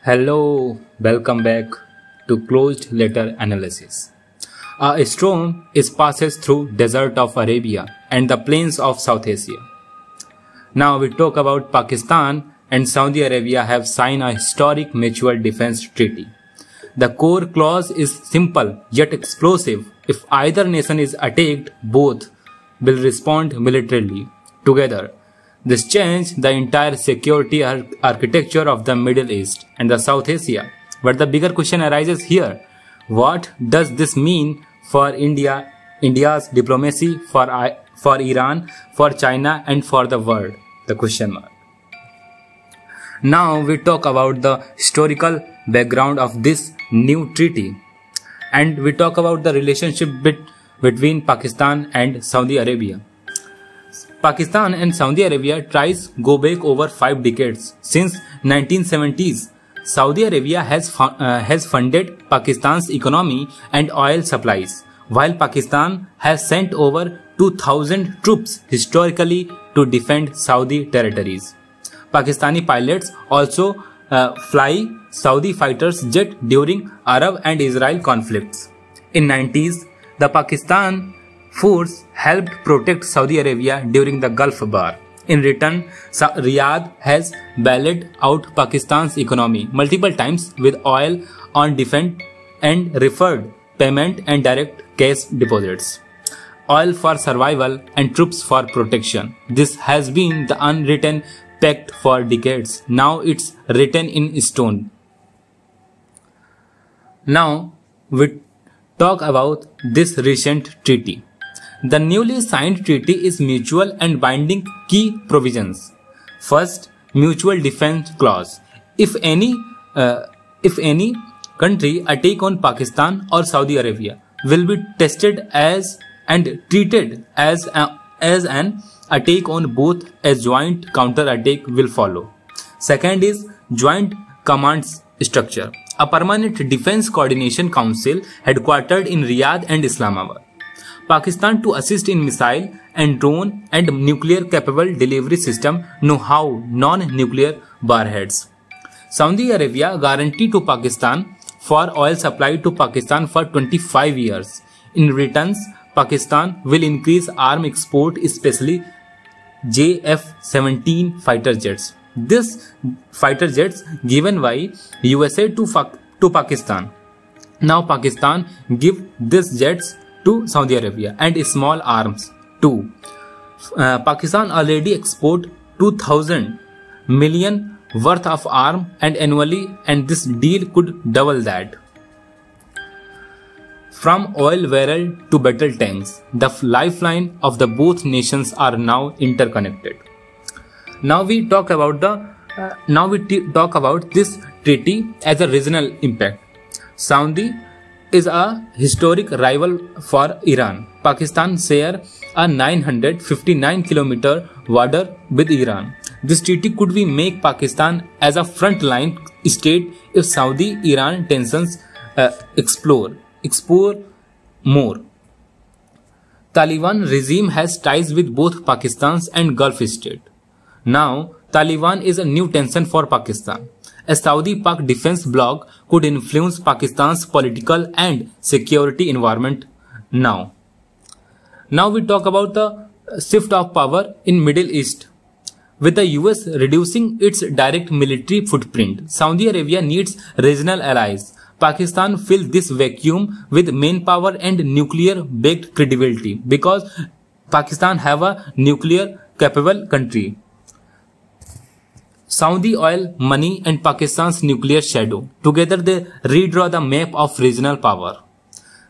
Hello, welcome back to Closed Letter Analysis. A storm passes through desert of Arabia and the plains of South Asia. Now we talk about Pakistan and Saudi Arabia have signed a historic mutual defense treaty. The core clause is simple yet explosive. If either nation is attacked, both will respond militarily together. This changed the entire security architecture of the Middle East and the South Asia. But the bigger question arises here. What does this mean for India's diplomacy, for Iran, for China and for the world? The question mark. Now we talk about the historical background of this new treaty. And we talk about the relationship between Pakistan and Saudi Arabia. Pakistan and Saudi Arabia ties go back over 5 decades. Since 1970s, Saudi Arabia has funded Pakistan's economy and oil supplies, while Pakistan has sent over 2,000 troops historically to defend Saudi territories. Pakistani pilots also fly Saudi fighters jet during Arab and Israel conflicts. In 90s, the Pakistan force helped protect Saudi Arabia during the Gulf War. In return, Riyadh has bailed out Pakistan's economy multiple times with oil on defense and referred payment and direct cash deposits. Oil for survival and troops for protection. This has been the unwritten pact for decades. Now it's written in stone. Now we talk about this recent treaty. The newly signed treaty is mutual and binding key provisions. First, mutual defense clause. If any country attack on Pakistan or Saudi Arabia, will be tested as and treated as an attack on both. A joint counter attack will follow. Second is joint commands structure. A permanent defense coordination council headquartered in Riyadh and Islamabad. Pakistan to assist in missile and drone and nuclear capable delivery system know-how, non-nuclear warheads. Saudi Arabia guarantee to Pakistan for oil supply to Pakistan for 25 years. In return, Pakistan will increase arm export, especially JF-17 fighter jets. This fighter jets given by USA to Pakistan. Now Pakistan give these jets to Saudi Arabia and small arms too. Pakistan already export 2,000 million worth of arm and annually, and this deal could double that. From oil barrel to battle tanks, the lifeline of the both nations are now interconnected. Now we talk about this treaty as a regional impact. Saudi is a historic rival for Iran. Pakistan share a 959 kilometer border with Iran. This treaty could be make Pakistan as a frontline state if Saudi-Iran tensions explore more. Taliban regime has ties with both Pakistan and Gulf state. Now, Taliban is a new tension for Pakistan. A Saudi-Pak defense bloc could influence Pakistan's political and security environment now. Now we talk about the shift of power in Middle East. With the US reducing its direct military footprint, Saudi Arabia needs regional allies. Pakistan fills this vacuum with manpower and nuclear-backed credibility because Pakistan have a nuclear-capable country. Saudi oil, money and Pakistan's nuclear shadow. Together they redraw the map of regional power.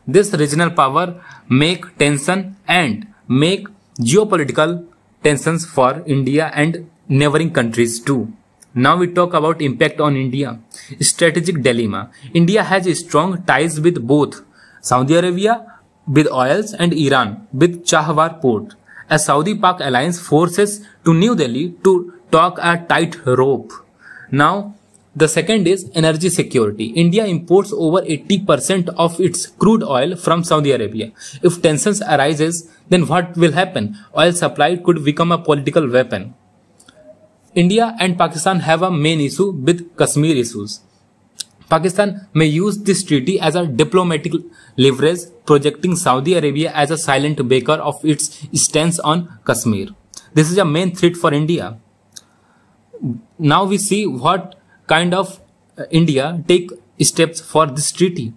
This regional power make tension and make geopolitical tensions for India and neighboring countries too. Now we talk about impact on India. Strategic dilemma. India has strong ties with both Saudi Arabia with oils and Iran with Chahwar port. A Saudi-Pak alliance forces to New Delhi to talk a tight rope. Now, the second is energy security. India imports over 80% of its crude oil from Saudi Arabia. If tensions arises, then what will happen? Oil supply could become a political weapon. India and Pakistan have a main issue with Kashmir issues. Pakistan may use this treaty as a diplomatic leverage, projecting Saudi Arabia as a silent backer of its stance on Kashmir. This is a main threat for India. Now we see what kind of India take steps for this treaty.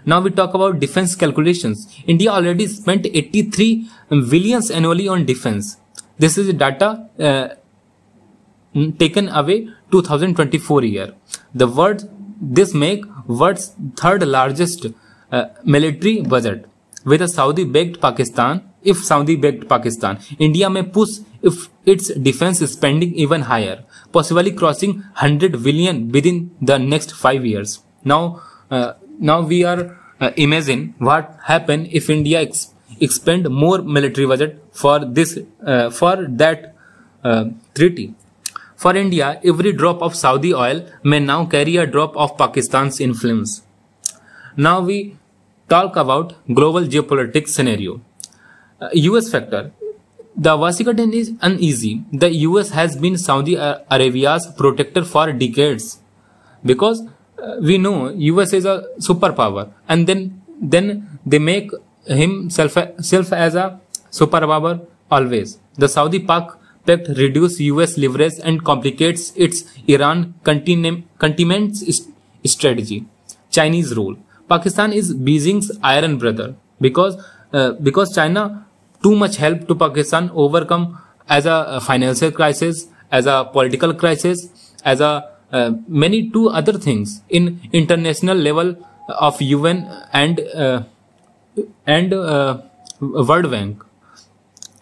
Now we talk about defense calculations. India already spent 83 billions annually on defense. This is data taken away 2024 year. This make world's third largest military budget. With a Saudi-backed Pakistan, India may push its defense spending even higher, possibly crossing 100 billion within the next 5 years. Now we are imagine what happen if India expend more military budget for that treaty. For India, every drop of Saudi oil may now carry a drop of Pakistan's influence. Now we talk about global geopolitics scenario. US factor. The Washington is uneasy. The US has been Saudi Arabia's protector for decades, because we know US is a superpower, and then they make himself as a superpower always. The Saudi-Pak pact reduces US leverage and complicates its Iran containment strategy. Chinese role. Pakistan is Beijing's iron brother, because China too much help to Pakistan overcome as a financial crisis, as a political crisis, as a many two other things in international level of UN and World Bank.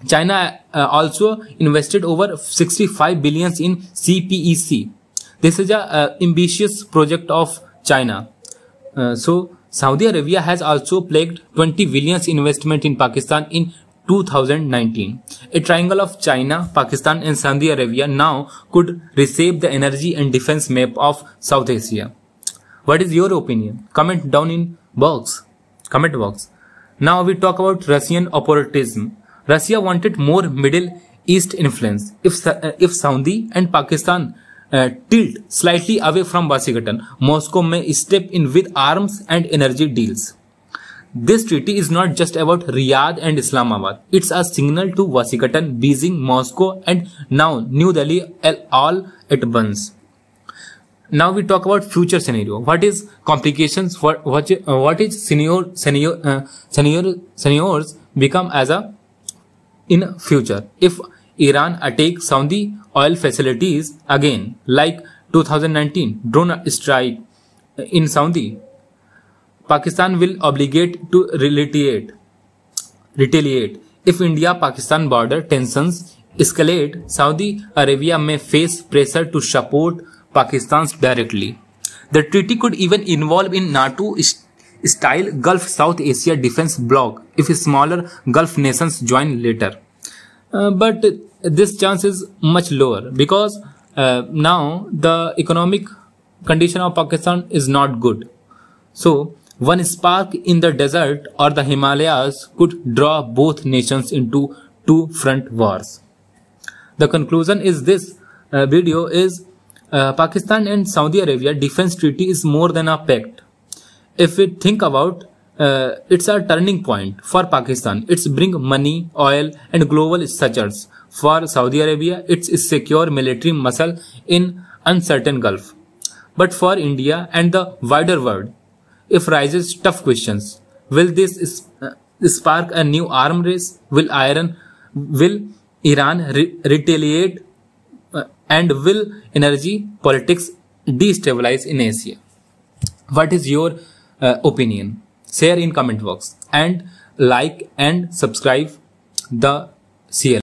China also invested over 65 billions in CPEC. This is a ambitious project of China. So Saudi Arabia has also pledged 20 billions investment in Pakistan in 2019. A triangle of China, Pakistan and Saudi Arabia now could reshape the energy and defense map of South Asia. What is your opinion? Comment down in comment box. Now we talk about Russian opportunism. Russia wanted more Middle East influence. If Saudi and Pakistan tilt slightly away from Washington, Moscow may step in with arms and energy deals. This treaty is not just about Riyadh and Islamabad. It's a signal to Washington, Beijing, Moscow and now New Delhi all at once. Now we talk about future scenario. What is complications? What is scenarios become as a in future if Iran attacks Saudi oil facilities again, like 2019 drone strike in Saudi? Pakistan will obligate to retaliate. If India-Pakistan border tensions escalate, Saudi Arabia may face pressure to support Pakistan directly. The treaty could even involve in NATO-style Gulf South Asia defense bloc if smaller Gulf nations join later. But this chance is much lower, because now the economic condition of Pakistan is not good. So one spark in the desert or the Himalayas could draw both nations into two front wars. The conclusion is this video is Pakistan and Saudi Arabia defense treaty is more than a pact. If we think about it's a turning point for Pakistan. It's bring money, oil and global stature. For Saudi Arabia, it's secure military muscle in uncertain Gulf. But for India and the wider world, if rises tough questions, will this spark a new arm race? Will Iran retaliate? And will energy politics destabilize in Asia? What is your opinion? Share in comment box and like and subscribe the CL.